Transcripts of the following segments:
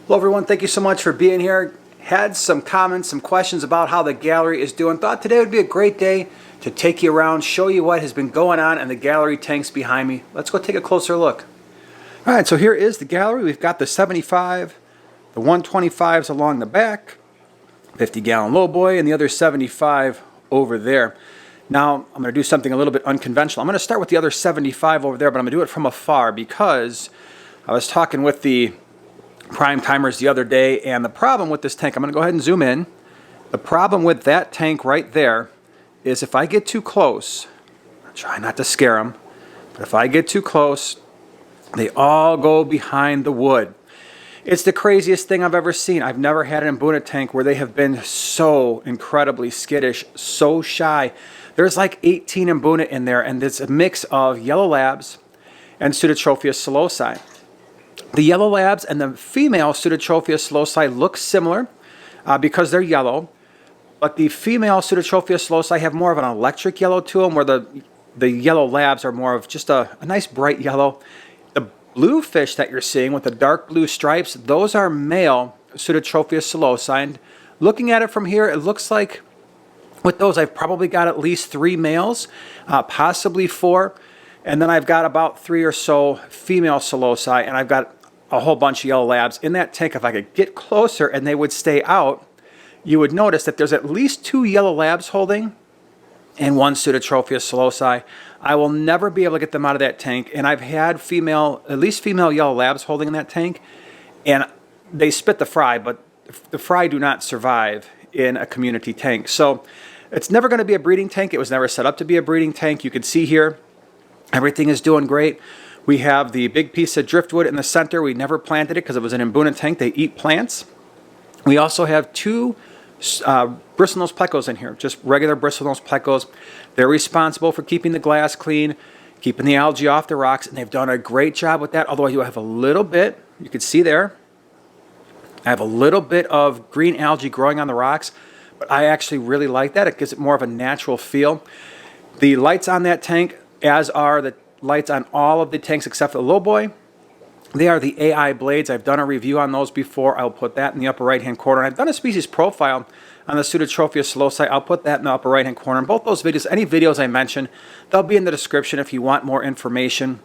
Hello everyone, thank you so much for being here. Had some comments, some questions about how the gallery is doing. Thought today would be a great day to take you around, show you what has been going on in the gallery tanks behind me. Let's go take a closer look. Alright, so here is the gallery. We've got the 75, the 125s along the back, 50-gallon Lowboy, and the other 75 over there. Now, I'm going to do something a little bit unconventional. I'm going to start with the other 75 over there, but I'm going to do it from afar because I was talking with the prime timers the other day, and the problem with this tank, I'm going to go ahead and zoom in. The problem with that tank right there is if I get too close, I try not to scare them, but if I get too close, they all go behind the wood. It's the craziest thing I've ever seen. I've never had an Mbuna tank where they have been so incredibly skittish, so shy. There's like 18 Mbuna in there, and it's a mix of yellow labs and Pseudotropheus psilocybe. The yellow labs and the female Pseudotropheus psilocybe look similar because they're yellow, but the female Pseudotropheus psilocybe have more of an electric yellow to them, where the yellow labs are more of just a nice bright yellow. The blue fish that you're seeing with the dark blue stripes, those are male Pseudotropheus psilocybe. Looking at it from here, it looks like with those I've probably got at least 3 males, possibly 4. And then I've got about 3 or so female psilocybe, and I've got a whole bunch of yellow labs in that tank. If I could get closer and they would stay out, you would notice that there's at least 2 yellow labs holding and 1 Pseudotropheus psilocybe. I will never be able to get them out of that tank, and I've had at least female yellow labs holding in that tank, and they spit the fry, but the fry do not survive in a community tank. So it's never going to be a breeding tank. It was never set up to be a breeding tank. You can see here, everything is doing great. We have the big piece of driftwood in the center. We never planted it because it was an Mbuna tank. They eat plants. We also have 2 bristlenose plecos in here, just regular bristlenose plecos. They're responsible for keeping the glass clean, keeping the algae off the rocks, and they've done a great job with that. Although you have a little bit, you can see there, I have a little bit of green algae growing on the rocks, but I actually really like that. It gives it more of a natural feel. The lights on that tank, as are the lights on all of the tanks except for the Lowboy, they are the AI blades. I've done a review on those before. I'll put that in the upper right hand corner. I've done a species profile on the Pseudotropheus psilocybe. I'll put that in the upper right hand corner. And both those videos, any videos I mention, they'll be in the description if you want more information.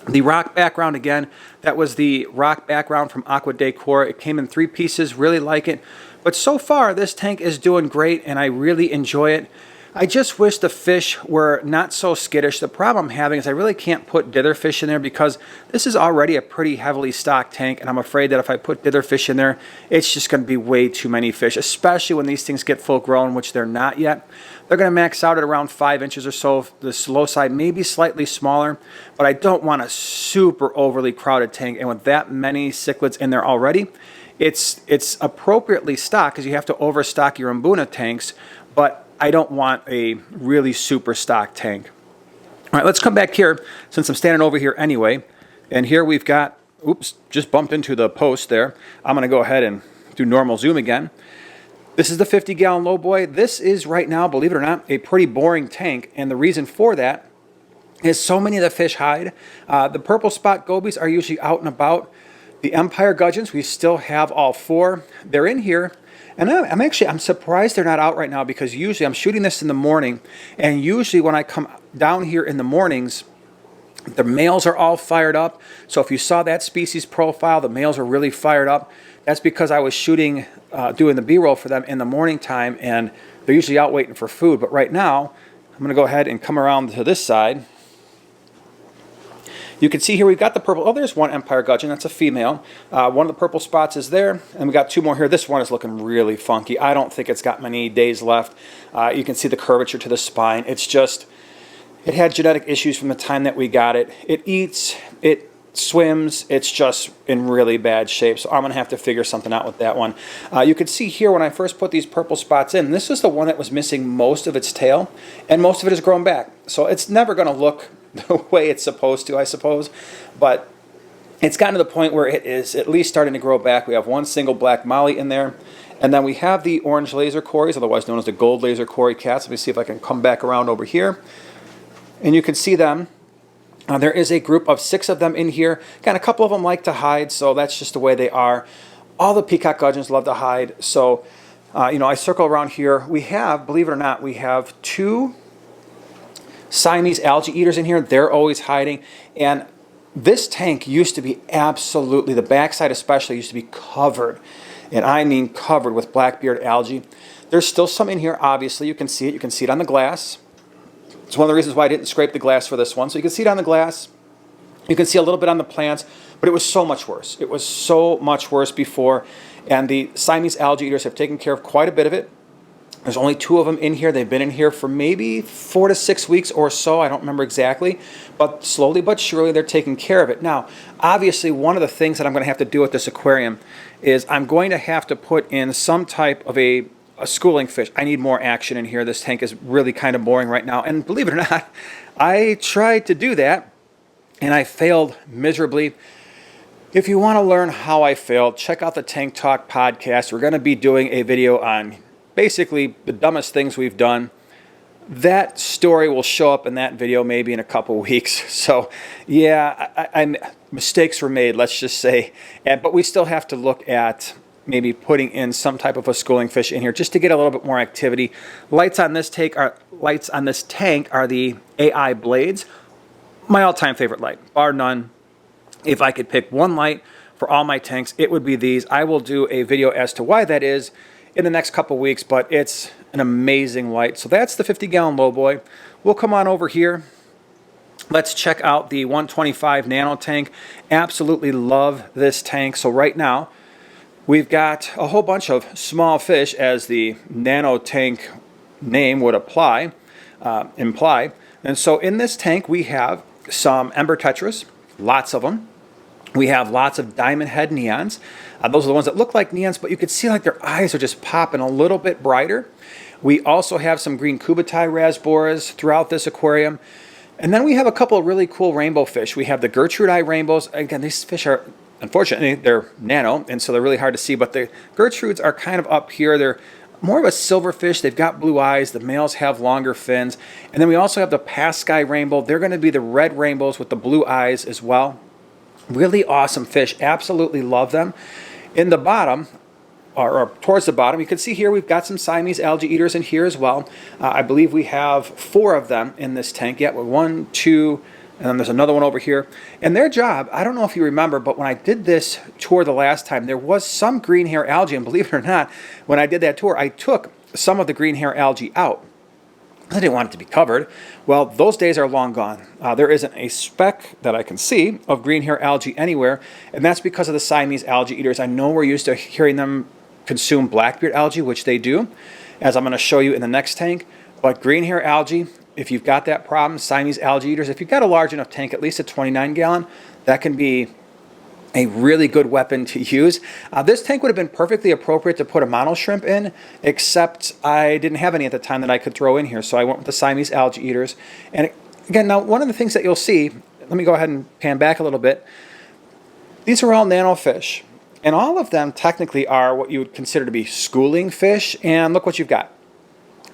The rock background, again, that was the rock background from Aqua Decor. It came in 3 pieces, really like it. But so far, this tank is doing great, and I really enjoy it. I just wish the fish were not so skittish. The problem I'm having is I really can't put dither fish in there because this is already a pretty heavily stocked tank, and I'm afraid that if I put dither fish in there, it's just going to be way too many fish, especially when these things get full grown, which they're not yet. They're going to max out at around 5 inches or so. The psilocybe may be slightly smaller, but I don't want a super overly crowded tank, and with that many cichlids in there already, it's appropriately stocked because you have to overstock your Mbuna tanks, but I don't want a really super stocked tank. All right, let's come back here since I'm standing over here anyway. And here we've got, oops, just bumped into the post there. I'm going to go ahead and do normal zoom again. This is the 50-gallon Lowboy. This is right now, believe it or not, a pretty boring tank. And the reason for that is so many of the fish hide. The purple spot gobies are usually out and about. The Empire gudgeons, we still have all 4. They're in here. And I'm surprised they're not out right now because usually I'm shooting this in the morning, and usually when I come down here in the mornings, the males are all fired up. So if you saw that species profile, the males are really fired up. That's because I was shooting, doing the B-roll for them in the morning time, and they're usually out waiting for food. But right now, I'm going to go ahead and come around to this side. You can see here we've got the purple. Oh, there's 1 Empire gudgeon. That's a female. One of the purple spots is there, and we got 2 more here. This one is looking really funky. I don't think it's got many days left. You can see the curvature to the spine. It's just, it had genetic issues from the time that we got it. It eats, it swims. It's just in really bad shape. So I'm going to have to figure something out with that one. You can see here when I first put these purple spots in, this is the one that was missing most of its tail, and most of it has grown back. So it's never going to look the way it's supposed to, I suppose, but it's gotten to the point where it is at least starting to grow back. We have 1 single black molly in there, and then we have the orange laser cories, otherwise known as the gold laser cory cats. Let me see if I can come back around over here, and you can see them. There is a group of 6 of them in here. Again, a couple of them like to hide, so that's just the way they are. all the peacock gudgeons love to hide. So, you know, I circle around here. We have, believe it or not, we have 2 Siamese algae eaters in here. They're always hiding. And this tank used to be absolutely, the backside especially, used to be covered. And I mean covered with blackbeard algae. There's still some in here, obviously. You can see it. You can see it on the glass. It's one of the reasons why I didn't scrape the glass for this one. So you can see it on the glass. You can see a little bit on the plants, but it was so much worse. It was so much worse before, and the Siamese algae eaters have taken care of quite a bit of it. There's only 2 of them in here. They've been in here for maybe 4 to 6 weeks or so. I don't remember exactly, but slowly but surely they're taking care of it. Now, obviously, one of the things that I'm going to have to do with this aquarium is I'm going to have to put in some type of a schooling fish. I need more action in here. This tank is really kind of boring right now, and believe it or not, I tried to do that, and I failed miserably. If you want to learn how I failed, check out the Tank Talk podcast. We're going to be doing a video on basically the dumbest things we've done. That story will show up in that video maybe in a couple weeks. So, yeah, mistakes were made, let's just say. But we still have to look at maybe putting in some type of a schooling fish in here just to get a little bit more activity. Lights on this tank are the AI blades. My all-time favorite light, bar none. If I could pick one light for all my tanks, it would be these. I will do a video as to why that is in the next couple weeks, but it's an amazing light. So that's the 50-gallon Lowboy. We'll come on over here. Let's check out the 125 Nano Tank. Absolutely love this tank. So right now, we've got a whole bunch of small fish, as the Nano Tank name would imply. And so in this tank, we have some ember tetras, lots of them. We have lots of diamond head neons. Those are the ones that look like neons, but you can see like their eyes are just popping a little bit brighter. We also have some green kubatai rasboras throughout this aquarium. And then we have a couple of really cool rainbow fish. We have the Gertrude eye rainbows. Again, these fish are, unfortunately, they're nano, and so they're really hard to see, but the Gertrudes are kind of up here. They're more of a silver fish. They've got blue eyes. The males have longer fins. And then we also have the past sky rainbow. They're going to be the red rainbows with the blue eyes as well. Really awesome fish. Absolutely love them. In the bottom, or towards the bottom, you can see here we've got some Siamese algae eaters in here as well. I believe we have 4 of them in this tank. Yeah, 1, 2, and then there's another one over here. And their job, I don't know if you remember, but when I did this tour the last time, there was some green hair algae, and believe it or not, when I did that tour, I took some of the green hair algae out. I didn't want it to be covered. Well, those days are long gone. There isn't a speck that I can see of green hair algae anywhere, and that's because of the Siamese algae eaters. I know we're used to hearing them consume blackbeard algae, which they do, as I'm going to show you in the next tank. But green hair algae, if you've got that problem, Siamese algae eaters, if you've got a large enough tank, at least a 29-gallon, that can be a really good weapon to use. This tank would have been perfectly appropriate to put a mono shrimp in, except I didn't have any at the time that I could throw in here, so I went with the Siamese algae eaters. And again, now one of the things that you'll see, let me go ahead and pan back a little bit. These are all nano fish, and all of them technically are what you would consider to be schooling fish, and look what you've got.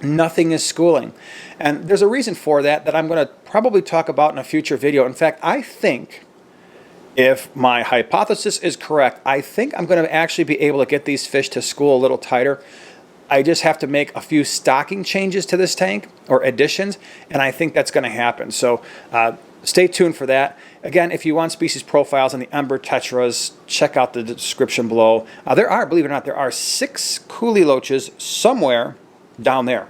Nothing is schooling. And there's a reason for that I'm going to probably talk about in a future video. In fact, I think, if my hypothesis is correct, I think I'm going to actually be able to get these fish to school a little tighter. I just have to make a few stocking changes to this tank, or additions, and I think that's going to happen. So stay tuned for that. Again, if you want species profiles on the ember tetras, check out the description below. There are, believe it or not, there are 6 coolie loaches somewhere down there.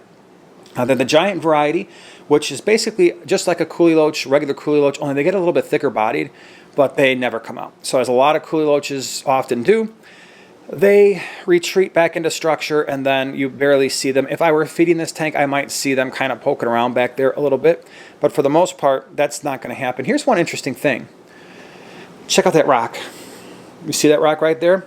They're the giant variety, which is basically just like a coolie loach, regular coolie loach, only they get a little bit thicker bodied, but they never come out. So as a lot of coolie loaches often do, they retreat back into structure, and then you barely see them. If I were feeding this tank, I might see them kind of poking around back there a little bit, but for the most part, that's not going to happen. Here's one interesting thing. Check out that rock. You see that rock right there?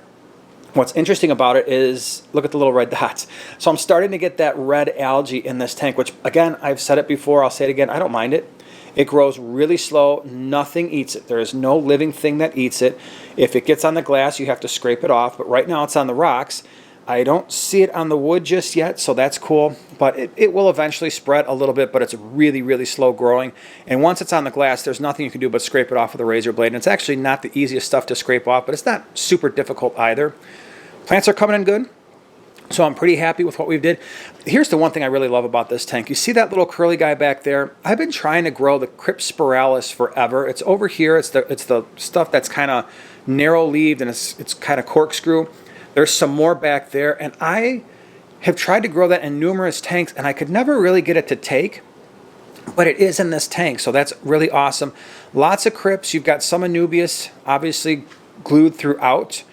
What's interesting about it is, look at the little red dots. So I'm starting to get that red algae in this tank, which, again, I've said it before, I'll say it again, I don't mind it. It grows really slow. Nothing eats it. There is no living thing that eats it. If it gets on the glass, you have to scrape it off. But right now it's on the rocks. I don't see it on the wood just yet, so that's cool. But it will eventually spread a little bit, but it's really, really slow growing. And once it's on the glass, there's nothing you can do but scrape it off with a razor blade. And it's actually not the easiest stuff to scrape off, but it's not super difficult either. Plants are coming in good. So I'm pretty happy with what we've did. Here's the one thing I really love about this tank. You see that little curly guy back there? I've been trying to grow the Crypspiralis forever. It's over here. It's the stuff that's kind of narrow-leaved and it's kind of corkscrew. There's some more back there, and I have tried to grow that in numerous tanks, and I could never really get it to take. But it is in this tank, so that's really awesome. Lots of crypts. You've got some Anubias, obviously glued throughout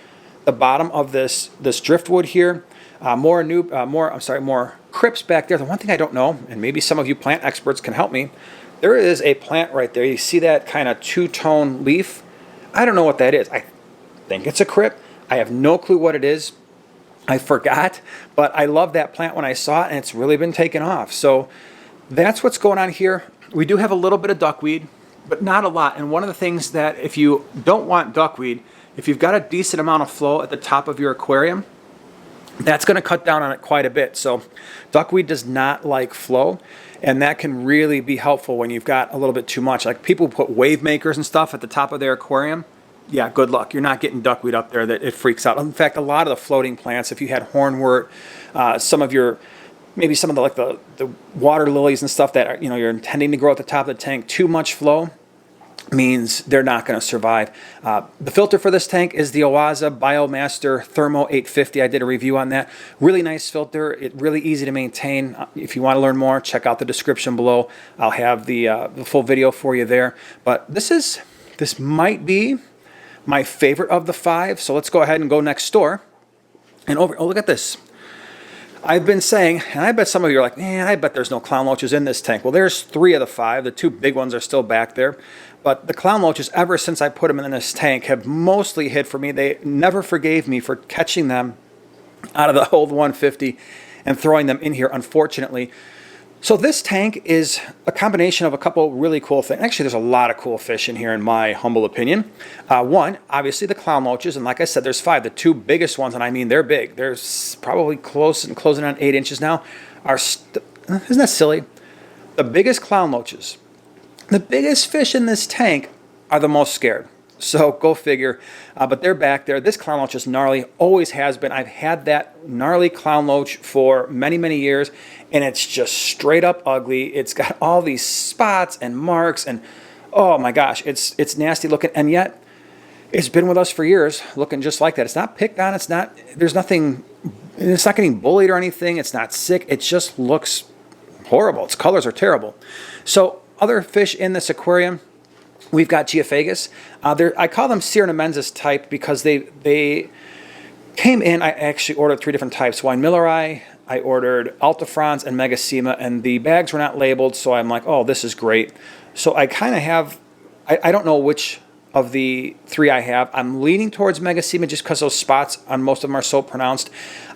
the bottom of this driftwood here. More crypts back there. The one thing I don't know, and maybe some of you plant experts can help me, there is a plant right there. You see that kind of two-tone leaf? I don't know what that is. I think it's a crypt. I have no clue what it is. I forgot, but I love that plant when I saw it, and it's really been taken off. So that's what's going on here. We do have a little bit of duckweed, but not a lot. And one of the things that if you don't want duckweed, if you've got a decent amount of flow at the top of your aquarium, that's going to cut down on it quite a bit. So duckweed does not like flow, and that can really be helpful when you've got a little bit too much. Like people put wave makers and stuff at the top of their aquarium. Yeah, good luck. You're not getting duckweed up there. That it freaks out. In fact, a lot of the floating plants, if you had hornwort, maybe some of the water lilies and stuff that are, you're intending to grow at the top of the tank, too much flow means they're not going to survive. The filter for this tank is the Oaza Biomaster Thermo 850. I did a review on that. Really nice filter. It's really easy to maintain. If you want to learn more, check out the description below. I'll have the full video for you there. But this might be my favorite of the 5. So let's go ahead and go next door. And oh, look at this. I've been saying, and I bet some of you are like, man, I bet there's no clown loaches in this tank. Well, there's 3 of the 5. The 2 big ones are still back there. But the clown loaches, ever since I put them in this tank, have mostly hid for me. They never forgave me for catching them out of the old 150 and throwing them in here, unfortunately. So this tank is a combination of a couple really cool things. Actually, there's a lot of cool fish in here, in my humble opinion. One, obviously the clown loaches, and like I said, there's 5. The 2 biggest ones, and I mean they're big. They're probably closing on 8 inches now. Isn't that silly? The biggest clown loaches, the biggest fish in this tank, are the most scared. So go figure. But they're back there. This clown loach is gnarly, always has been. I've had that gnarly clown loach for many, many years, and it's just straight up ugly. It's got all these spots and marks, and oh my gosh, it's nasty looking, and yet it's been with us for years, looking just like that. It's not picked on. It's not getting bullied or anything. It's not sick. It just looks horrible. Its colors are terrible. So other fish in this aquarium, we've got Geophagus. I call them Cernamensis type because they came in. I actually ordered 3 different types. Wine Milleri, I ordered Altifrons, and Megasema, and the bags were not labeled, so I'm like, oh, this is great. So I kind of have, I don't know which of the 3 I have. I'm leaning towards Megasema just because those spots on most of them are so pronounced.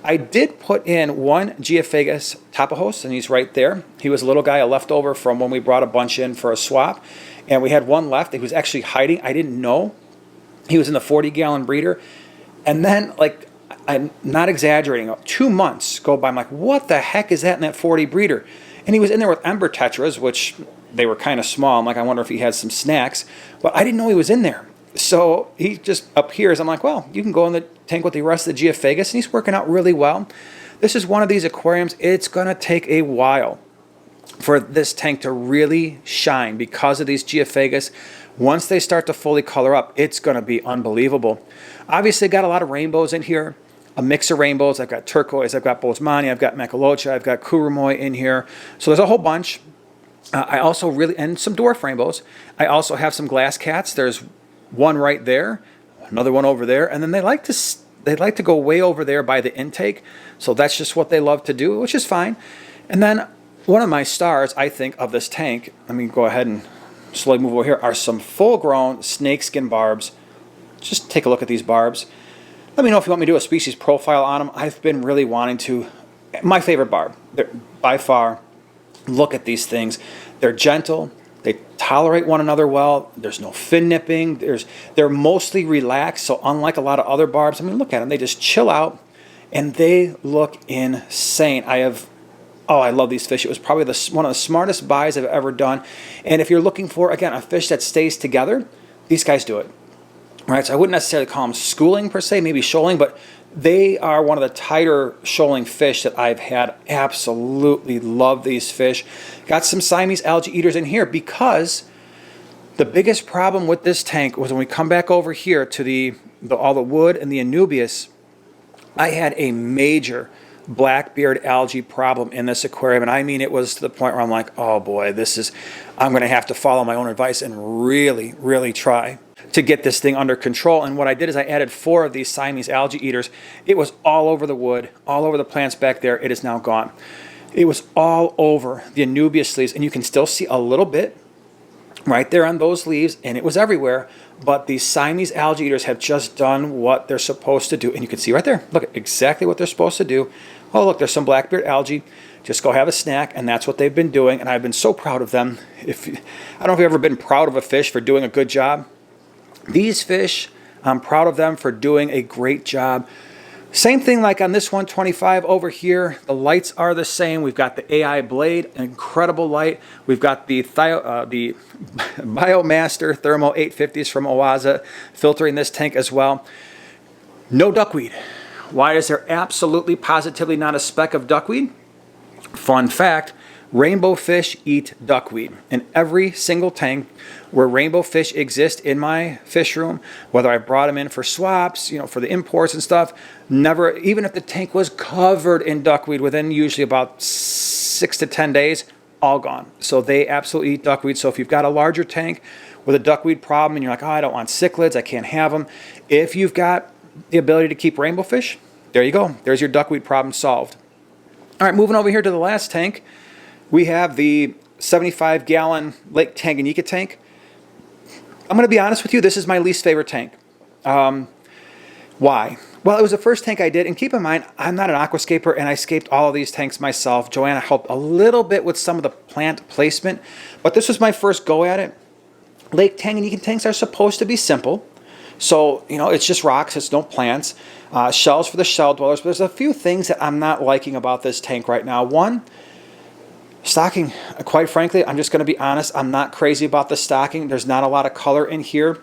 I did put in one Geophagus Tapajos, and he's right there. He was a little guy, a leftover from when we brought a bunch in for a swap. And we had one left. He was actually hiding. I didn't know. He was in the 40-gallon breeder. And then, like, I'm not exaggerating, 2 months go by. I'm like, what the heck is that in that 40 breeder? And he was in there with Ember Tetras, which they were kind of small. I'm like, I wonder if he had some snacks. But I didn't know he was in there. So he just appears. I'm like, well, you can go in the tank with the rest of the Geophagus. And he's working out really well. This is one of these aquariums. It's going to take a while for this tank to really shine because of these Geophagus. Once they start to fully color up, it's going to be unbelievable. Obviously, got a lot of rainbows in here, a mix of rainbows. I've got turquoise, I've got Botsmani, I've got Mechalocha, I've got Kurumoy in here. So there's a whole bunch. I also and some dwarf rainbows. I also have some glass cats. There's one right there, another one over there, and then they like to go way over there by the intake. So that's just what they love to do, which is fine. And then one of my stars, I think, of this tank, let me go ahead and slowly move over here, are some full-grown snakeskin barbs. Just take a look at these barbs. Let me know if you want me to do a species profile on them. I've been really wanting to. My favorite barb, by far. Look at these things. They're gentle. They tolerate one another well. There's no fin nipping. They're mostly relaxed, so unlike a lot of other barbs, I mean, look at them. They just chill out, and they look insane. I love these fish. It was probably one of the smartest buys I've ever done. And if you're looking for, again, a fish that stays together, these guys do it. Right? So I wouldn't necessarily call them schooling per se, maybe shoaling, but They are one of the tighter shoaling fish that I've had. Absolutely love these fish. Got some Siamese algae eaters in here because the biggest problem with this tank was when we come back over here to all the wood and the Anubias, I had a major blackbeard algae problem in this aquarium, and I mean it was to the point where I'm like, oh boy, I'm going to have to follow my own advice and really, really try to get this thing under control. And what I did is I added 4 of these Siamese algae eaters. It was all over the wood, all over the plants back there. It is now gone. It was all over the Anubias leaves, and you can still see a little bit right there on those leaves, and it was everywhere. But these Siamese algae eaters have just done what they're supposed to do. And you can see right there, look, exactly what they're supposed to do. Oh, look, there's some blackbeard algae. Just go have a snack, and that's what they've been doing. And I've been so proud of them. I don't know if you've ever been proud of a fish for doing a good job. These fish, I'm proud of them for doing a great job. Same thing like on this 125 over here. The lights are the same. We've got the AI blade, an incredible light. We've got the Biomaster Thermo 850s from Oaza filtering this tank as well. No duckweed. Why is there absolutely positively not a speck of duckweed? Fun fact, rainbow fish eat duckweed. In every single tank where rainbow fish exist in my fish room, whether I brought them in for swaps, for the imports and stuff, never, even if the tank was covered in duckweed, within usually about 6 to 10 days, all gone. So they absolutely eat duckweed. So if you've got a larger tank with a duckweed problem and you're like, oh, I don't want cichlids, I can't have them. If you've got the ability to keep rainbow fish, there you go. There's your duckweed problem solved. All right, moving over here to the last tank, we have the 75-gallon Lake Tanganyika tank. I'm going to be honest with you, this is my least favorite tank. Why? Well, it was the first tank I did, and keep in mind, I'm not an aquascaper, and I scaped all of these tanks myself. Joanna helped a little bit with some of the plant placement, but this was my first go at it. Lake Tanganyika tanks are supposed to be simple. So, it's just rocks, it's no plants, shells for the shell dwellers, but there's a few things that I'm not liking about this tank right now. One, stocking. Quite frankly, I'm just going to be honest, I'm not crazy about the stocking. There's not a lot of color in here.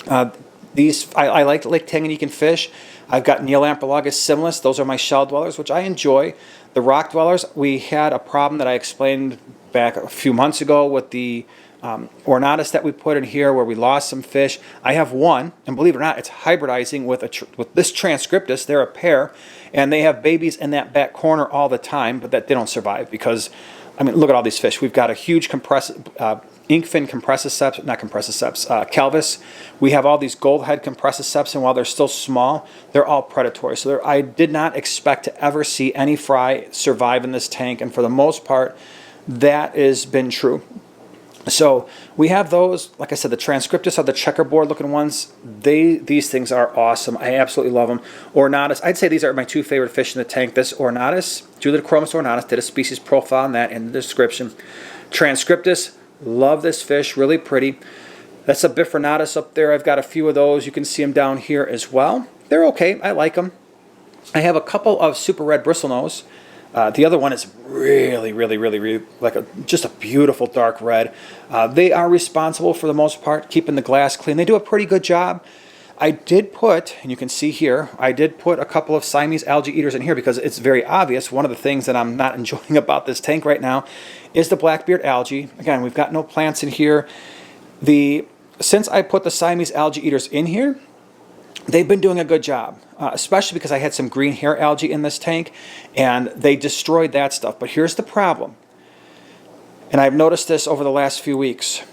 I like Lake Tanganyikan fish. I've got Neolamprologus similis. Those are my shell dwellers, which I enjoy. The rock dwellers, we had a problem that I explained back a few months ago with the ornatus that we put in here where we lost some fish. I have one, and believe it or not, it's hybridizing with this transcriptus. They're a pair, and they have babies in that back corner all the time, but they don't survive because, look at all these fish. We've got a huge inkfin calvis. We have all these goldhead compressiceps, and while they're still small, they're all predatory. So I did not expect to ever see any fry survive in this tank, and for the most part, that has been true. So we have those. Like I said, the transcriptus are the checkerboard looking ones. These things are awesome. I absolutely love them. Ornatus, I'd say these are my 2 favorite fish in the tank. This Ornatus, Juliochromis ornatus, did a species profile on that in the description. Transcriptus, love this fish, really pretty. That's a Bifronatus up there. I've got a few of those. You can see them down here as well. They're okay. I like them. I have a couple of super red bristlenose. The other one is really like just a beautiful dark red. They are responsible for the most part keeping the glass clean. They do a pretty good job. I did put, and you can see here, I did put a couple of Siamese algae eaters in here because it's very obvious. One of the things that I'm not enjoying about this tank right now is the blackbeard algae. Again, we've got no plants in here. Since I put the Siamese algae eaters in here, they've been doing a good job, especially because I had some green hair algae in this tank, and they destroyed that stuff. But here's the problem, and I've noticed this over the last few weeks.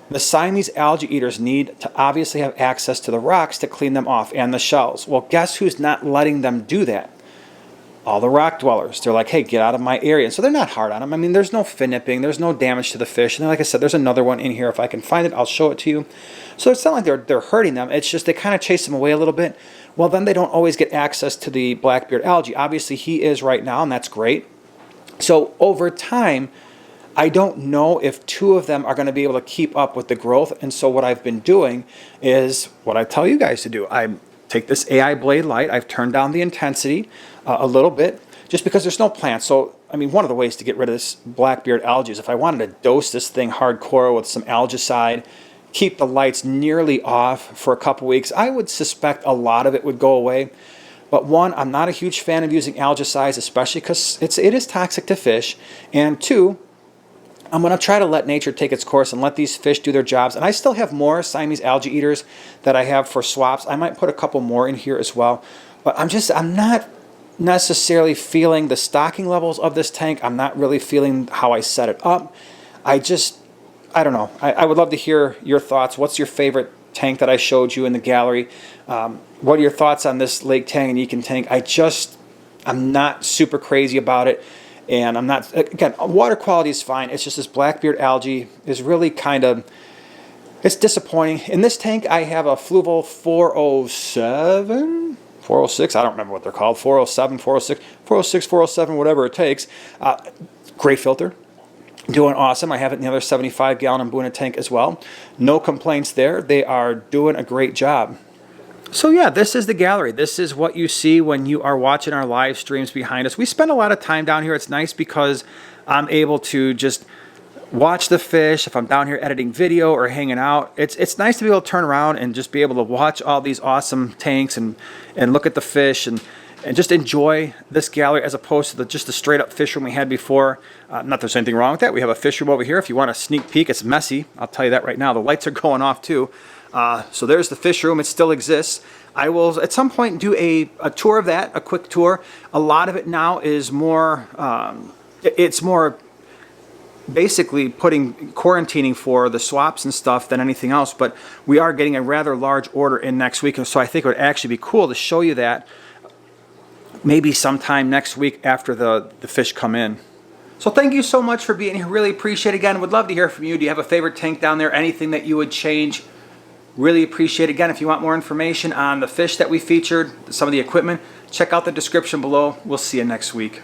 The Siamese algae eaters need to obviously have access to the rocks to clean them off and the shells. Well, guess who's not letting them do that? All the rock dwellers. They're like, hey, get out of my area. And so they're not hard on them. There's no fin nipping. There's no damage to the fish. And like I said, there's another one in here. If I can find it, I'll show it to you. So it's not like they're hurting them. It's just they kind of chase them away a little bit. Well, then they don't always get access to the blackbeard algae. Obviously, he is right now, and that's great. So over time, I don't know if 2 of them are going to be able to keep up with the growth. And so what I've been doing is what I tell you guys to do. I take this AI blade light. I've turned down the intensity a little bit just because there's no plants. So, one of the ways to get rid of this blackbeard algae is if I wanted to dose this thing hardcore with some algicide, keep the lights nearly off for a couple weeks, I would suspect a lot of it would go away. But one, I'm not a huge fan of using algicides, especially because it is toxic to fish. And two, I'm going to try to let nature take its course and let these fish do their jobs. And I still have more Siamese algae eaters that I have for swaps. I might put a couple more in here as well. But I'm not necessarily feeling the stocking levels of this tank. I'm not really feeling how I set it up. I don't know. I would love to hear your thoughts. What's your favorite tank that I showed you in the gallery? What are your thoughts on this Lake Tanganyika tank? I'm not super crazy about it. And I'm not, again, water quality is fine. It's just this blackbeard algae is really it's disappointing. In this tank, I have a Fluval 407, 406, I don't remember what they're called, 407, 406, 406, 407, whatever it takes. Great filter. Doing awesome. I have it in the other 75-gallon Mbuna tank as well. No complaints there. They are doing a great job. So yeah, this is the gallery. This is what you see when you are watching our live streams behind us. We spend a lot of time down here. It's nice because I'm able to just watch the fish. If I'm down here editing video or hanging out, it's nice to be able to turn around and just be able to watch all these awesome tanks and look at the fish and just enjoy this gallery as opposed to just the straight up fish room we had before. Not that there's anything wrong with that. We have a fish room over here. If you want a sneak peek, it's messy. I'll tell you that right now. The lights are going off too. So there's the fish room. It still exists. I will at some point do a tour of that, a quick tour. A lot of it now is more, it's more basically quarantining for the swaps and stuff than anything else, but we are getting a rather large order in next week, and so I think it would actually be cool to show you that maybe sometime next week after the fish come in. So thank you so much for being here. Really appreciate it. Again, would love to hear from you. Do you have a favorite tank down there? Anything that you would change? Really appreciate it. Again, if you want more information on the fish that we featured, some of the equipment, check out the description below. We'll see you next week.